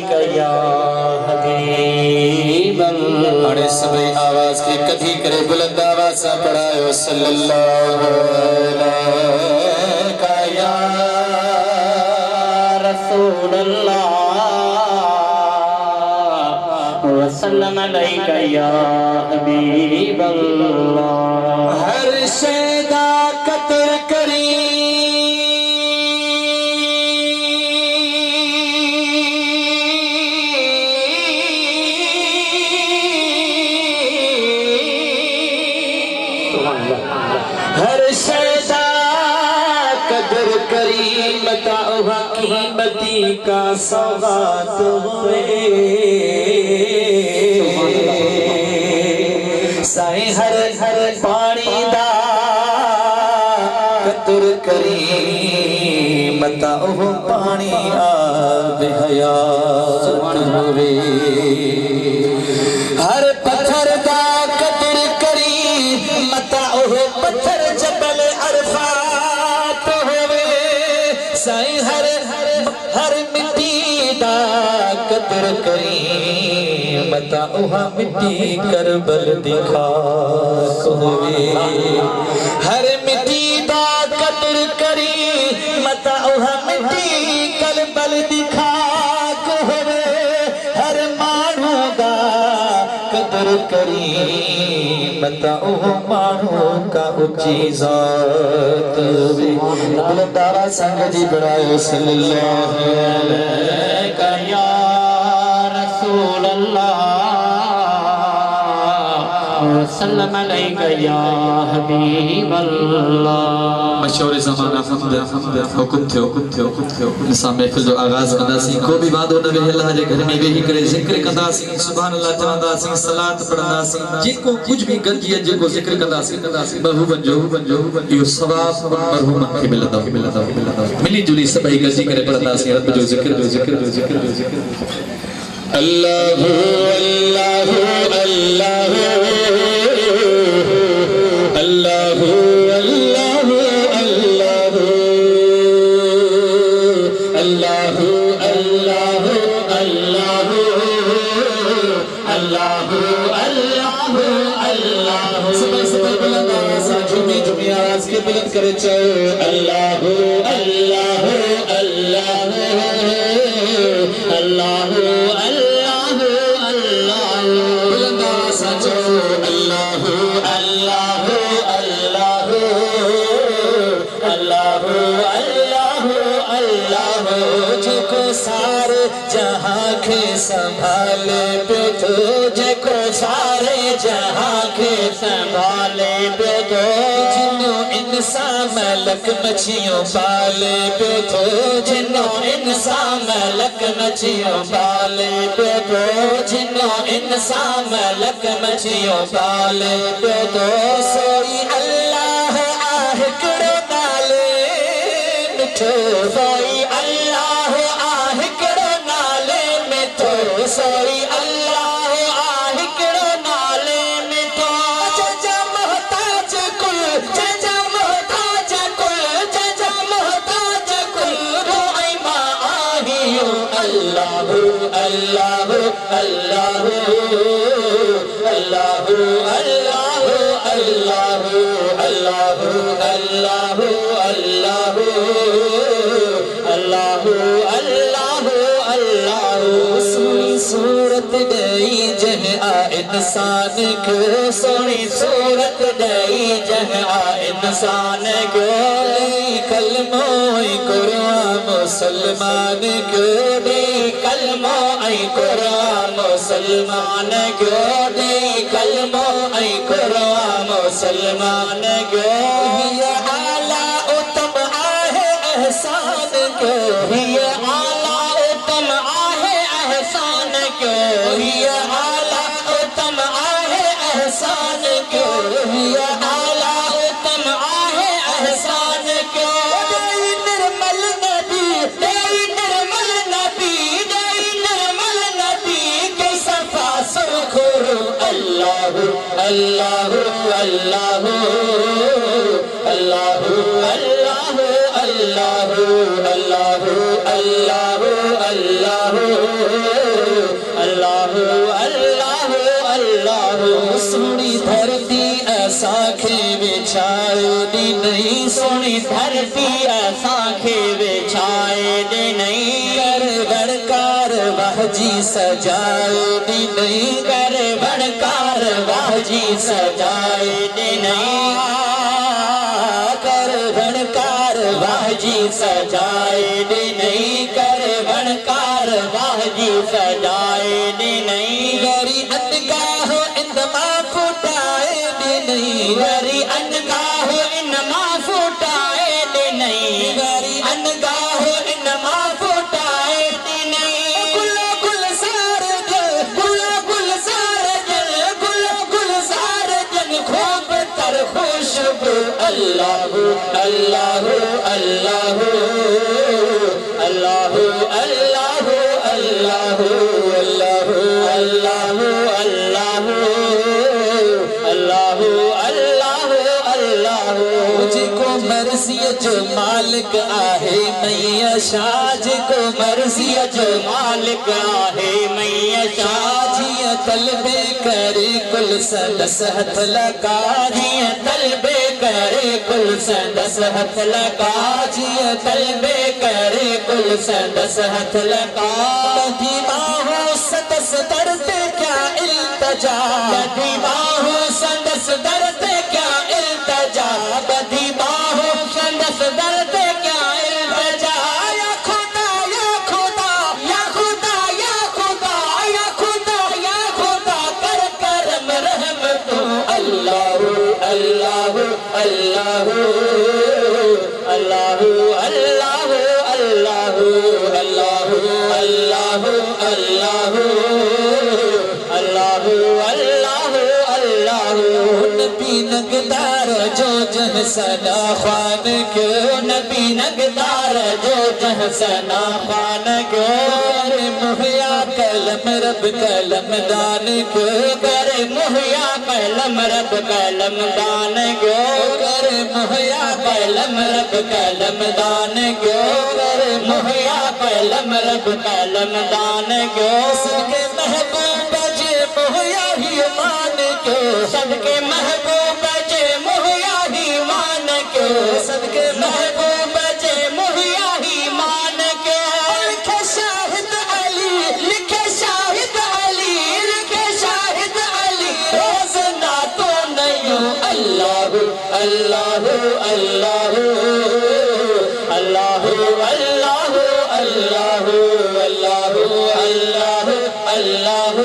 अलैका या हबीब अल्लाह। अरे सब आवाज की कभी करे बुलंद आवाज से पढ़ायो सल्लल्लाहु अलैका या रसूल अल्लाह वसल्लम अलैका या हबीब अल्लाह। हर शैदा कतर करी हर शैदा कदर करी बताओ कीमती का सौगात हुए साई हर हर पानी दा कदर करी बताओ पानी आब हयात हुए हर पत्थर दा कदर करी बताओ पत्थर जबल अरफात होवे साई हर हर मिट्टी दा कदर करी बताओ मिट्टी करबल दिखा होवे हर मिट्टी दा कदर करी बताओ मिट्टी करबल दिखा होवे हर मानू दा कदर करी बताओ मानो का ऊंची जात बुलंदारा संग जी बढ़ायो सल्लल्लाहु अलैका या रसूल अल्लाह वसल्लम अलैका या हबीब अल्लाह। मशहूर ज़माना हुकुम थियो इंसान महफिल जो आगाज कंदासीं को भी वादो न वे अल्लाह जे घर में वेही करे ज़िक्र कंदासीं सुभान अल्लाह चवंदासीं सलात पढ़ंदासीं जेको कुछ भी गंजी जेको ज़िक्र कंदासीं महबूबन जो इहो सवाब मरहूमन खे मिलंदो मिली जुली सभई गंजी करे पढ़ंदासीं रब जो ज़िक्र अल्लाह अल्लाह अल्लाह अल्लाह अल्लाह अल्लाह अल्लाह अल्लाह अल्लाह अल्लाह अल्लाह सब बुलंद आवाज़ झूमी आवाज़ के बुलंद करे चल अल्लाह अल्लाह अल्लाह अल्लाह अल्लाह अल्लाह बुलंद आवाज़ चल अल्लाह अल्लाह अल्लाह अल्लाह अल्लाह अल्लाह जेको सारे जहां के संभाले पे तो जेको सारे जहां के संभाले पे तो जिन्नो इंसान मलक मछियों पाले पे तो जिन्नो इंसान मलक मछियों पाले पे तो जिन्नो इंसान मलक मछियों पाले पे तो सोई अल्लाह आह करो नाले मिठो सोई अल्लाह आह करो नाले मिठो सोई अल्लाह आह करो नाले मिठो जजा मोहताज कुल जजा मोहताज कुल जजा मोहताज कुल रोई मां आहियो अल्लाह अल्लाह अल्लाह अल्लाह अल्लाह अल्लाह अल्लाह अल्लाह अल्लाह अल्लाह अल्लाह अल्लाह सोनी सूरत दई जह आ इंसान को सोनी सूरत दई जह आ इंसान को कलमो कुरान मुसलमान को दे कलमो कुरान मुसलमान को दे कलमो कुरान मुसलमान को ये आला उत्तम आहे एहसान को ये आला उत्तम आहे एहसान को ये आला उत्तम आहे एहसान को ये आला उत्तम आहे एहसान को निर्मल नबी के सफा सुरखुरु अल्लाह अल्लाह अल्लाह अल्लाह अल्लाह अल्लाह अल्लाह अल्लाह अल्लाह अल्लाह अल्लाह अल्लाह सोनी धरती असांखे विछाए दी नहीं सोनी धरती असांखे विछाए दी नहीं कर बड़कार वाहजी सजाए दी नहीं कर बड़कार वाहजी सजाए दी नहीं कर बड़कार वाहजी सजाए दी नहीं कर बड़कार वाहजी सजाए दी नहीं गरी अनगाह इनमा फुटाए दी नहीं गरी अनगाह इनमा फुटाए दी नहीं गरी अनगाह इनमा फुटाए दी नहीं गुला गुल सार जल गुला गुल सार जल गुला गुल सार जल खूब तर खुशबू अल्लाह अल्लाह अल्लाह अल्लाह अल्लाह अल्लाह अल्लाह अल्लाह अल्लाह अल्लाह अल्लाह मुझको मर्ज़ी जो मालिक आहे मैया शाह को मर्ज़ी जो मालिक आहे मैया शाह जिया तलबे करे कुल संदस हथ लगा जिया तलबे करे कुल संदस हथ लगा जिया तलबे करे कुल संदस हथ लगा दीवाहो सदस दर्द क्या इल्तजा दीवाहो सदस दर्द क्या इल्तजा दीवाहो सदस दर्द क्या इल्तजा या खुदा या खुदा या खुदा या खुदा या खुदा या खुदा कर करम रहम तू अल्लाह अल्लाह अल्लाह अल्लाह अल्लाह अल्लाह अल्लाह अल्लाह अल्लाह अल्लाह अल्लाह अल्लाह नबी नगदार जो जह सना खान क्यों नबी नगदार जो जह सना खान क्यों मुहैया कलम रब कलम दान क्यों कर मुहैया कलम रब कलम दान क्यों कर मुहैया कलम रब कलम दान क्यों कर मुहैया कलम रब कलम दान क्यों सबके महबूब जे मुहैया ही मान क्यों सबके महबूब जे मुहैया ही मान क्यों सबके महबूब जे मुहैया ही मान क्यों लिखे शाहिद अली लिखे शाहिद अली लिखे शाहिद अली रोज ना तो नहीं अल्लाह अल्लाह अल्लाह अल्लाह अल्लाह अल्लाह अल्लाह अल्लाह अल्लाह